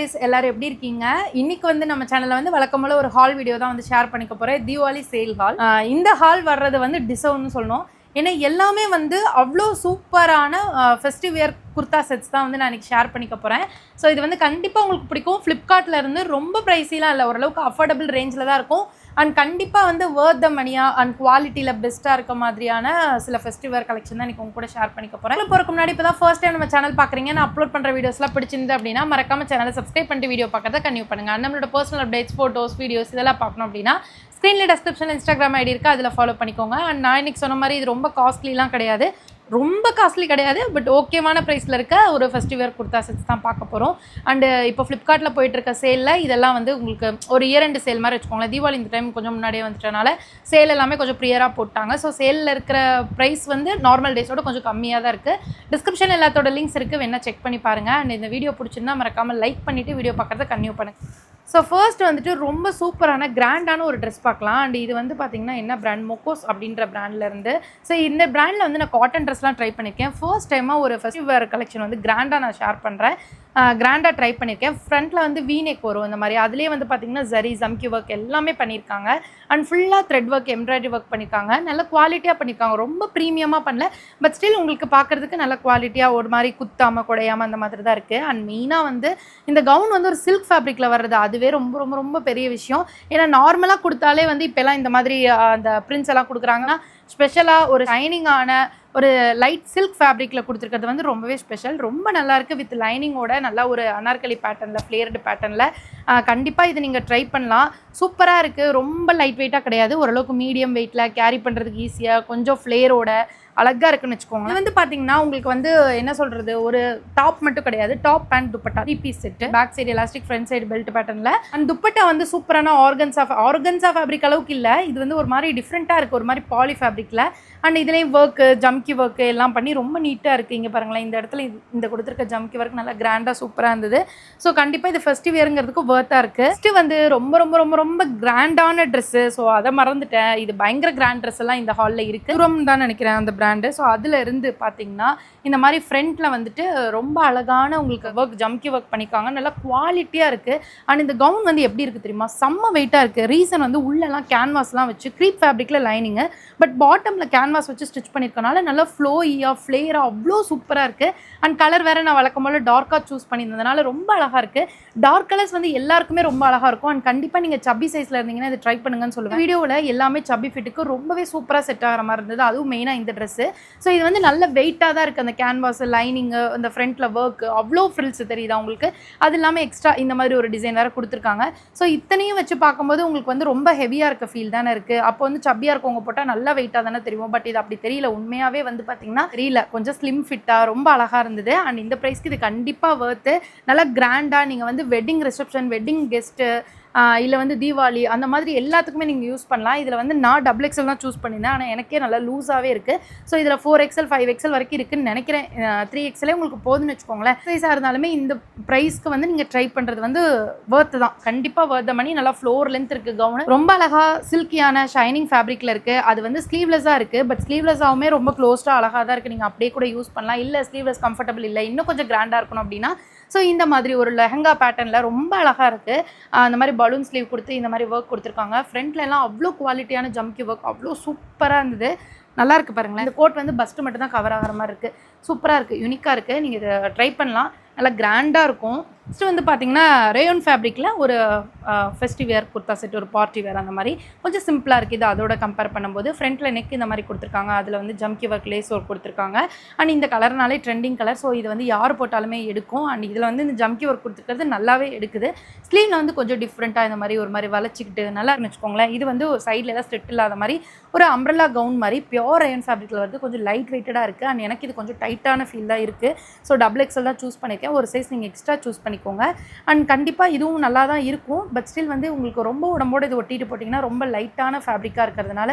Guys எல்லாரும் எப்படி இருக்கீங்க? இன்னைக்கு வந்து நம்ம சேனல்ல வந்து வழக்கம்போல ஒரு ஹால் வீடியோ தான் வந்து ஷேர் பண்ணிக்க போறேன். Deepavali sale hall. இந்த ஹால் வர்றது வந்து டிசவுன்னு சொல்லணும். ஏன்னா எல்லாமே வந்து அவ்வளோ சூப்பரான ஃபெஸ்டிவ் வியர் குர்தா செட்ஸ் தான் வந்து நான் இன்னைக்கு ஷேர் பண்ணிக்க போகிறேன். ஸோ இது வந்து கண்டிப்பாக உங்களுக்கு பிடிக்கும். ஃப்ளிப்கார்ட்டில் இருந்து ரொம்ப ப்ரைஸிலாம் இல்லை, ஓரளவுக்கு அஃபோர்டபுள் ரேஞ்சில் தான் இருக்கும். அண்ட் கண்டிப்பாக வந்து வேர்த் த மணியாக அண்ட் குவாலிட்டியில் பெஸ்ட்டாக இருக்க மாதிரியான சில ஃபெஸ்டிவ் வேர் கலெக்ஷன் தான் இன்றைக்கி உங்க கூட ஷேர் பண்ணிக்க போகிறேன். போகிறதுக்கு முன்னாடி இப்போ தான் ஃபர்ஸ்ட் டைம் நம்ம சேனல் பார்க்குறீங்க, நான் அப்லோட் பண்ணுற வீடியோஸ்லாம் பிடிச்சிருந்து அப்படின்னா மறக்காம சேனலை சப்ஸ்கிரைப் பண்ணிட்டு வீடியோ பார்க்கறத கன்டினியூ பண்ணுங்கள். நம்மளோட பர்சனல் அப்டேட்ஸ், ஃபோட்டோஸ், வீடியோஸ் இதெல்லாம் பார்க்கணும் அப்படின்னா ஸ்க்ரீனில் டிஸ்கிரிப்ஷனில் இன்ஸ்டாகிராம் ஐடி இருக்குது, அதில் ஃபாலோ பண்ணிக்கோங்க. அண்ட் நான் இன்றைக்கி சொன்ன மாதிரி இது ரொம்ப காஸ்ட்லிலாம் கிடையாது, ரொம்ப காஸ்ட்லி கிடையாது, பட் ஓகேவான ப்ரைஸில் இருக்க ஒரு ஃபெஸ்டிவ் குர்தா செட்ஸ் தான் பார்க்க போகிறோம். அண்டு இப்போ ஃப்ளிப்கார்ட்டில் போயிட்டு இருக்க சேலில் இதெல்லாம் வந்து உங்களுக்கு ஒரு இயர் எண்டு சேல் மாதிரி வச்சுக்கோங்களேன். தீபாவளி இந்த டைம் கொஞ்சம் முன்னாடியே வந்துட்டனால சேல் எல்லாமே கொஞ்சம் ப்ரியராக போட்டாங்க. ஸோ சேலில் இருக்கிற ப்ரைஸ் வந்து நார்மல் டேஸோட கொஞ்சம் கம்மியாக தான் இருக்குது. டிஸ்கிரிப்ஷன் எல்லாத்தோட லிங்க்ஸ் இருக்குது, வேணால் செக் பண்ணி பாருங்கள். அண்ட் இந்த வீடியோ பிடிச்சிருந்தா மறக்காமல் லைக் பண்ணிவிட்டு வீடியோ பார்க்குறத கன்டினியூ பண்ணுங்கள். ஸோ ஃபர்ஸ்ட் வந்துட்டு ரொம்ப சூப்பரான கிராண்டான ஒரு ட்ரெஸ் பார்க்கலாம். அண்ட் இது வந்து பார்த்திங்கன்னா என்ன பிராண்ட், மொக்கோஸ் அப்படின்ற பிராண்ட்லேருந்து. ஸோ இந்த பிராண்டில் வந்து நான் காட்டன் ட்ரெஸ்லாம் ட்ரை பண்ணியிருக்கேன். ஃபர்ஸ்ட் டைமாக ஒரு ஃபெஸ்டிவ் வேர் கலெக்ஷன் வந்து கிராண்டாக நான் ஷேர் பண்ணுறேன். கிராண்டாக ட்ரை பண்ணியிருக்கேன். ஃப்ரண்ட்டில் வந்து வீநெக் வரும் இந்த மாதிரி, அதுலேயே வந்து பார்த்திங்கன்னா ஜரி, ஜம்கி ஒர்க் எல்லாமே பண்ணியிருக்காங்க. அண்ட் ஃபுல்லாக த்ரெட் ஒர்க், எம்ப்ராய்டரி ஒர்க் பண்ணியிருக்காங்க. நல்ல குவாலிட்டியாக பண்ணியிருக்காங்க, ரொம்ப ப்ரீமியமாக பண்ணல, பட் ஸ்டில் உங்களுக்கு பார்க்குறதுக்கு நல்ல குவாலிட்டியாக ஒரு மாதிரி குத்தாமல் குடையாமல் அந்த மாதிரி தான் இருக்குது. அண்ட் மெயினாக வந்து இந்த கவுன் வந்து ஒரு சில்க் ஃபேப்ரிக்கில் வர்றது, அதுவே ரொம்ப ரொம்ப ரொம்ப பெரிய விஷயம். ஏன்னா நார்மலாக கொடுத்தாலே வந்து இப்போலாம் இந்த மாதிரி அந்த பிரிண்ட்ஸ் எல்லாம் கொடுக்குறாங்கன்னா ஸ்பெஷலாக ஒரு ஷைனிங்கான ஒரு லைட் சில்க் ஃபேப்ரிக்கில் கொடுத்துருக்கிறது வந்து ரொம்பவே ஸ்பெஷல். ரொம்ப நல்லாயிருக்கு, வித் லைனிங்கோட நல்லா ஒரு அனார்கலி பேட்டர்னில், ஃப்ளேர்டு பேட்டர்னில். கண்டிப்பாக இது நீங்கள் ட்ரை பண்ணலாம். சூப்பராக இருக்குது, ரொம்ப லைட் வெயிட்டாக கிடையாது, ஓரளவுக்கு மீடியம் வெயிட்டில் கேரி பண்ணுறதுக்கு ஈஸியாக, கொஞ்சம் ஃப்ளேரோட அழகாக இருக்குன்னு வச்சுக்கோங்க. இது வந்து பார்த்தீங்கன்னா உங்களுக்கு வந்து என்ன சொல்கிறது, ஒரு டாப் மட்டும் கிடையாது, top pant dupatta 3 piece set, back side elastic, front side belt பேட்டர்னில். அந்த துப்பட்டா வந்து சூப்பரான ஆர்கன்ஸா ஃபேப்ரிக் அளவுக்கு இல்லை, இது வந்து ஒரு மாதிரி டிஃப்ரெண்ட்டாக இருக்குது, ஒரு மாதிரி பாலி ஃபேப்ரிக்கில். அண்ட் இதுலேயும் ஒர்க்கு, ஜம்கி ஒர்க்கு எல்லாம் பண்ணி ரொம்ப நீட்டாக இருக்குது. இங்கே பாருங்களேன், இந்த இடத்துல இந்த கொடுத்துருக்க ஜம்கி ஒர்க் நல்லா கிராண்டாக சூப்பராக இருந்தது. ஸோ கண்டிப்பாக இது ஃபெஸ்டிவ் வியருங்கிறதுக்கு ஒர்த்தாக இருக்குது. ஃபஸ்ட்டு வந்து ரொம்ப ரொம்ப ரொம்ப ரொம்ப கிராண்டான ட்ரெஸ்ஸு, ஸோ அதை மறந்துட்டேன். இது பயங்கர கிராண்ட் ட்ரெஸ் எல்லாம் இந்த ஹாலில் இருக்குது, தூரம் தான் நினைக்கிறேன் அந்த பிராண்டு. ஸோ அதில் இருந்து பார்த்தீங்கன்னா இந்த மாதிரி ஃப்ரண்ட்டில் வந்துட்டு ரொம்ப அழகான உங்களுக்கு ஒர்க், ஜம்கி ஒர்க் பண்ணியிருக்காங்க, நல்லா குவாலிட்டியாக இருக்குது. அண்ட் இந்த கவுன் வந்து எப்படி இருக்குது தெரியுமா, செம்ம வெயிட்டாக இருக்குது. ரீசன் வந்து உள்ளெல்லாம் கேன்வாஸ்லாம் வச்சு க்ரீப் ஃபேப்ரிக்கில் லைனிங்கு, பட் பாட்டமில் கேன்வாஸ் வச்சு ஸ்டிச் பண்ணியிருக்கனால நல்லா ஃப்ளோயியாக ஃப்ளேராக அவ்வளோ சூப்பராக இருக்குது. அண்ட் கலர் வேறு நான் வழக்கம் போல் டார்க்காக சூஸ் பண்ணியிருந்ததுனால ரொம்ப அழகாக இருக்குது. டார்க் கலர்ஸ் வந்து எல்லாருக்குமே ரொம்ப அழகாக இருக்கும். அண்ட் கண்டிப்பாக நீங்கள் சப்பி சைஸில் இருந்தீங்கன்னா இது ட்ரை பண்ணுங்கன்னு சொல்லுவேன். வீடியோவில் எல்லாமே சப்பி ஃபிட்டுக்கு ரொம்பவே சூப்பராக செட் ஆகிற மாதிரி இருந்தது, அதுவும் மெயினாக இந்த ட்ரெஸ்ஸு. ஸோ இது வந்து நல்ல வெயிட்டாக தான் இருக்குது. அந்த கேன்வாஸ், லைனிங்கு, அந்த ஃப்ரண்ட்டில் ஒர்க், அவ்வளோ ஃப்ரில்ஸ் தெரியுதா உங்களுக்கு. அது இல்லாமல் எக்ஸ்ட்ரா இந்த மாதிரி ஒரு டிசைன் வேறு கொடுத்துருக்காங்க. ஸோ இத்தனையும் வச்சு பார்க்கும்போது உங்களுக்கு வந்து ரொம்ப ஹெவியாக இருக்க ஃபீல் தானே இருக்குது. அப்போ வந்து சப்பியாக இருக்கவங்க போட்டால் நல்லா வெயிட்டாக தானே தெரியும், பட் இது அப்படி தெரியல. உண்மையாகவே வந்து பார்த்தீங்கன்னா தெரியல, கொஞ்சம் ஸ்லிம் ஃபிட்டாக ரொம்ப அழகாக இருந்தது. அண்ட் இந்த ப்ரைஸ்க்கு இது கண்டிப்பாக ஒர்த்து. நல்லா கிராண்டாக நீங்கள் வந்து வெட்டிங் ரிசப்ஷன், வெட்டிங் கெஸ்ட்டு, இல்லை வந்து தீபாவளி அந்த மாதிரி எல்லாத்துக்குமே நீங்கள் யூஸ் பண்ணலாம். இதில் வந்து நான் XXL தான் சூஸ் பண்ணியிருந்தேன், ஆனால் எனக்கே நல்லா லூஸாகவே இருக்குது. ஸோ இதில் 4XL 5XL வரைக்கும் இருக்குதுன்னு நினைக்கிறேன். 3XL உங்களுக்கு போதுன்னு வச்சுக்கோங்களேன். சைஸாக இருந்தாலுமே இந்த ப்ரைஸ்க்கு வந்து நீங்கள் ட்ரை பண்ணுறது வந்து ஒர்த்து தான், கண்டிப்பாக ஒர்த் த மணி. நல்லா ஃப்ளோர் லென்த் இருக்குது கவுனு, ரொம்ப அழகாக சில்கியான ஷைனிங் ஃபேப்ரிக்கில் இருக்குது. அது வந்து ஸ்லீவ்லெஸ்ஸாக இருக்குது, பட் ஸ்லீவ்லெஸ்ஸாகவுமே ரொம்ப க்ளோஸ்டாக அழகாக தான் இருக்குது. நீங்கள் அப்படியே கூட யூஸ் பண்ணலாம். இல்லை ஸ்லீவ்லெஸ் கம்ஃபர்டபுள் இல்லை, இன்னும் கொஞ்சம் கிராண்டாக இருக்கணும் அப்படின்னா ஸோ இந்த மாதிரி ஒரு லெஹங்கா பேட்டர்னில் ரொம்ப அழகாக இருக்குது. அந்த மாதிரி பலூன் ஸ்லீவ் கொடுத்து இந்த மாதிரி ஒர்க் கொடுத்துருக்காங்க. ஃப்ரண்ட்ல எல்லாம் அவ்வளோ குவாலிட்டியான ஜம்கி ஒர்க், அவ்வளோ சூப்பராக இருந்தது. நல்லா இருக்குது பாருங்களேன். இந்த கோட் வந்து பஸ்ட்டு மட்டும் தான் கவர் ஆகிற மாதிரி இருக்குது. சூப்பராக இருக்குது, யூனிக்காக இருக்குது. நீங்கள் இதை ட்ரை பண்ணலாம், நல்லா கிராண்டாக இருக்கும். நெக்ஸ்ட்டு வந்து பார்த்தீங்கன்னா ரேயோன் ஃபேப்ரிக்கில் ஒரு ஃபெஸ்டிவ் வேர் குர்தா செட், ஒரு பார்ட்டி வேர் அந்த மாதிரி கொஞ்சம் சிம்பிளாக இருக்குது. இது அதோட கம்பேர் பண்ணும்போது ஃப்ரண்ட்டில் நெக் இந்த மாதிரி கொடுத்துருக்காங்க, அதில் வந்து ஜம்கி ஒர்க், லேஸ் ஒர்க் கொடுத்துருக்காங்க. அண்ட் இந்த கலர்னாலே ட்ரெண்டிங் கலர், ஸோ இது வந்து யார் போட்டாலுமே எடுக்கும். அண்ட் இதில் வந்து இந்த ஜம்கி ஒர்க் கொடுத்துருக்கிறது நல்லாவே எடுக்குது. ஸ்லீவில் வந்து கொஞ்சம் டிஃப்ரெண்ட்டாக இந்த மாதிரி ஒரு மாதிரி வளைச்சிக்கிட்டு நல்லா வச்சுக்கோங்களேன். இது வந்து ஒரு சைடில் எல்லாம் ஸ்ட்ரிட் இல்லாத மாதிரி ஒரு அம்ப்ரெல்லா கவுன் மாதிரி பியோர் ரேயோன் ஃபேப்ரிக்கில் வருது. கொஞ்சம் லைட் வெயிட்டடாக இருக்குது. அண்ட் எனக்கு இது கொஞ்சம் டைட்டான ஃபீல் தான் இருக்குது. ஸோ XXL தான் சூஸ் பண்ணியிருக்கேன். ஒரு சைஸ் நீங்கள் எக்ஸ்ட்ரா சூஸ் பண்ணிக்கோங்க. அண்ட் கண்டிப்பாக இதுவும் நல்லா தான் இருக்கும், பட் ஸ்டில் வந்து உங்களுக்கு ரொம்ப உடம்போடு இது ஒட்டிட்டு போட்டிங்கன்னா ரொம்ப லைட்டான ஃபேப்ரிக்காக இருக்கிறதுனால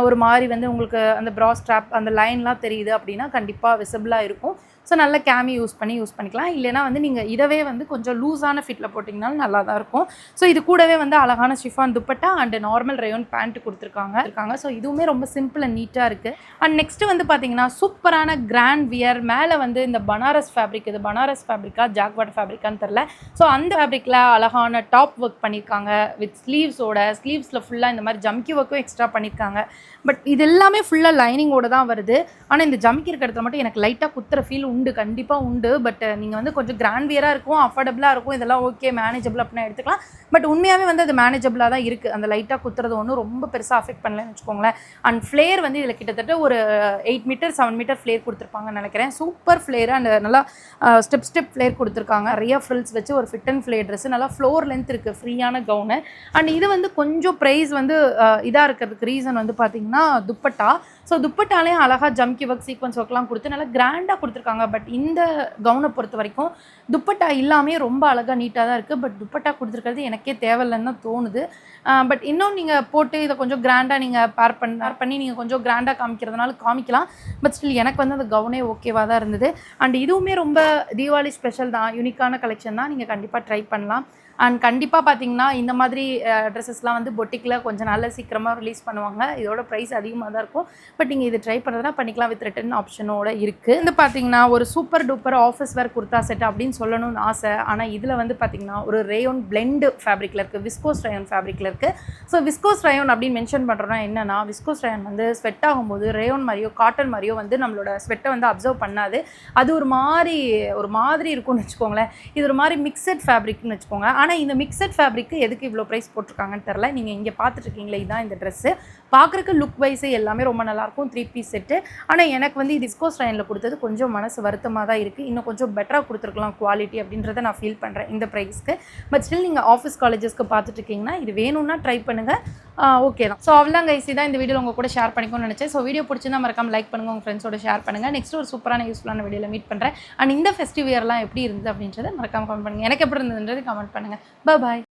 ஒரு மாதிரி வந்து உங்களுக்கு அந்த ப்ரா ஸ்ட்ராப், அந்த லைன்லாம் தெரியுது அப்படின்னா கண்டிப்பாக விசிபிளாக இருக்கும். ஸோ நல்ல கேமி யூஸ் பண்ணிக்கலாம். இல்லைனா வந்து நீங்கள் இதவே வந்து கொஞ்சம் லூஸான ஃபிட்டில் போட்டிங்கனாலும் நல்லா தான் இருக்கும். ஸோ இது கூடவே வந்து அழகான chiffon dupatta and normal rayon pant கொடுத்துருக்காங்க. ஸோ இதுவுமே ரொம்ப சிம்பிள் அண்ட் நீட்டாக இருக்குது. அண்ட் நெக்ஸ்ட்டு வந்து பார்த்தீங்கன்னா சூப்பரான கிராண்ட் வியர் மேலே வந்து இந்த பனாரஸ் ஃபேப்ரிக், இது பனாரஸ் ஃபேப்ரிக்கா ஜாக்வாட் ஃபேப்ரிக்கான்னு தெரில. ஸோ அந்த ஃபேப்ரிக்கில் அழகான டாப் ஒர்க் பண்ணியிருக்காங்க வித் ஸ்லீவ்ஸில் ஃபுல்லாக இந்த மாதிரி ஜம்கி ஒர்க்கும் எக்ஸ்ட்ரா பண்ணியிருக்காங்க. பட் இது எல்லாமே ஃபுல்லாக லைனிங்கோட தான் வருது. ஆனால் இந்த ஜம்கி இருக்கிற இடத்துல மட்டும் எனக்கு லைட்டாக குத்துற ஃபீல் உண்டு, கண்டிப்பாக உண்டு. பட் நீங்கள் வந்து கொஞ்சம் கிராண்ட் வியராக இருக்கும், அஃபோர்டபுளாக இருக்கும், இதெல்லாம் ஓகே மேனேஜபிள் அப்படின்னா எடுத்துக்கலாம். பட் உண்மையாகவே வந்து அது மேனேஜபிளாக தான் இருக்குது. அந்த லைட்டாக குத்துறது ஒன்றும் ரொம்ப பெருசாக அஃபெக்ட் பண்ணலன்னு வச்சுக்கோங்களேன். அண்ட் ஃப்ளேர் வந்து இதில் கிட்டத்தட்ட ஒரு 8 மீட்டர் 7 மீட்டர் ஃப்ளேர் கொடுத்துருப்பாங்கன்னு நினைக்கிறேன். சூப்பர் ஃப்ளேர் அண்ட் நல்லா ஸ்டெப் ஃப்ளேர் கொடுத்துருக்காங்க. நிறைய ஃப்ரில்ஸ் வச்சு ஒரு ஃபிட் அண்ட் ஃப்ளேர் ட்ரெஸ், நல்லா ஃப்ளோர் லென்த் இருக்குது, ஃப்ரீயான கவுனு. அண்ட் இது வந்து கொஞ்சம் ப்ரைஸ் வந்து இதாக இருக்கிறதுக்கு ரீசன் வந்து பார்த்திங்கன்னா துப்பட்டா. ஸோ துப்பட்டாலேயும் அழகாக ஜம்கி ஒர்க் சீக்வன்ஸ் ஒர்க்லாம் கொடுத்து நல்லா கிராண்டாக கொடுத்துருக்காங்க. பட் இந்த கவுனை பொறுத்த வரைக்கும் துப்பட்டா இல்லாமே ரொம்ப அழகாக நீட்டாக தான் இருக்குது. பட் துப்பட்டா கொடுத்துருக்கிறது எனக்கே தேவையில்லைன்னு தான் தோணுது. பட் இன்னும் நீங்கள் போட்டு இதை கொஞ்சம் கிராண்டாக நீங்கள் பேர் பண்ணி நீங்கள் கொஞ்சம் கிராண்டாக காமிக்கிறதுனால காமிக்கலாம். பட் ஸ்டில் எனக்கு வந்து அந்த கவுனே ஓகேவாக தான் இருந்தது. அண்ட் இதுவுமே ரொம்ப தீபாவளி ஸ்பெஷல் தான், யூனிக்கான கலெக்ஷன் தான், நீங்கள் கண்டிப்பாக ட்ரை பண்ணலாம். அண்ட் கண்டிப்பாக பார்த்தீங்கன்னா இந்த மாதிரி ட்ரெஸ்ஸஸ்லாம் வந்து பொட்டிக்கில் கொஞ்சம் நல்ல சீக்கிரமாக ரிலீஸ் பண்ணுவாங்க. இதோட ப்ரைஸ் அதிகமாக தான் இருக்கும். பட் நீங்கள் இது ட்ரை பண்ணுறதுனா பண்ணிக்கலாம், வித் ரிட்டன் ஆப்ஷனோட இருக்குது. இது பார்த்தீங்கன்னா ஒரு super duper office wear kurta set அப்படின்னு சொல்லணும்னு ஆசை. ஆனால் இதில் வந்து பார்த்தீங்கன்னா ஒரு ரேயோன் பிளெண்டு ஃபேப்ரிக்கில் இருக்குது, விஸ்கோஸ் ரேயோன் ஃபேப்ரிக்கில் இருக்குது. ஸோ விஸ்கோஸ் ரேயோன் அப்படின்னு மென்ஷன் பண்ணுறோன்னா என்னென்னா, விஸ்கோஸ் ரேயோன் வந்து ஸ்வெட் ஆகும்போது ரேயோன் மாதிரியோ காட்டன் மாதிரியோ வந்து நம்மளோட ஸ்வெட்டை வந்து அப்சர்வ் பண்ணாது. அது ஒரு மாதிரி இருக்கும்னு வச்சுக்கோங்களேன். இது ஒரு மாதிரி மிக்சட் ஃபேப்ரிக்னு வச்சுக்கோங்க. ஆனால் இந்த மிக்சட் ஃபேப்ரிக்கு எதுக்கு இவ்வளோ ப்ரைஸ் போட்டிருக்காங்கன்னு தெரில. நீங்கள் இங்கே பார்த்துட்ருக்கீங்களே, இதுதான் இந்த ட்ரெஸ்ஸு. பார்க்குறக்கு லுக் வைஸே எல்லாமே ரொம்ப நல்லாயிருக்கும், 3 பீஸ் செட்டு. ஆனால் எனக்கு வந்து டிஸ்கோஸ் லைனில் கொடுத்தது கொஞ்சம் மனசு வருத்தமாக தான் இருக்குது. இன்னும் கொஞ்சம் பெட்டராக கொடுத்துருக்கலாம் குவாலிட்டி அப்படின்றத நான் ஃபீல் பண்ணுறேன் இந்த ப்ரைஸ்க்கு. பட் ஸ்டில் நீங்கள் ஆஃபீஸ் காலேஜஸ்க்கு பார்த்துட்ருக்கீங்கன்னா இது வேணும்னா ட்ரை பண்ணுங்கள், ஓகே தான். ஸோ அவ்வளோதான் கைஸ், தான் இந்த வீடியோ உங்கள் கூட ஷேர் பண்ணிக்கணும்னு நினச்சேன். ஸோ வீடியோ பிடிச்சிருந்தா மறக்காம லைக் பண்ணுங்கள், உங்கள் ஃப்ரெண்ட்ஸோட ஷேர் பண்ணுங்கள். நெக்ஸ்ட் ஒரு சூப்பரான யூஸ்ஃபுல்லான வீடியோவில் மீட் பண்ணுறேன். அண்ட் இந்த ஃபெஸ்டிவ் இயர்லாம் எப்படி இருந்தது அப்படின்றத மறக்காம கமெண்ட் பண்ணுங்கள். எனக்கு எப்படி இருந்ததுன்றது கமெண்ட் பண்ணுங்கள். பாய்.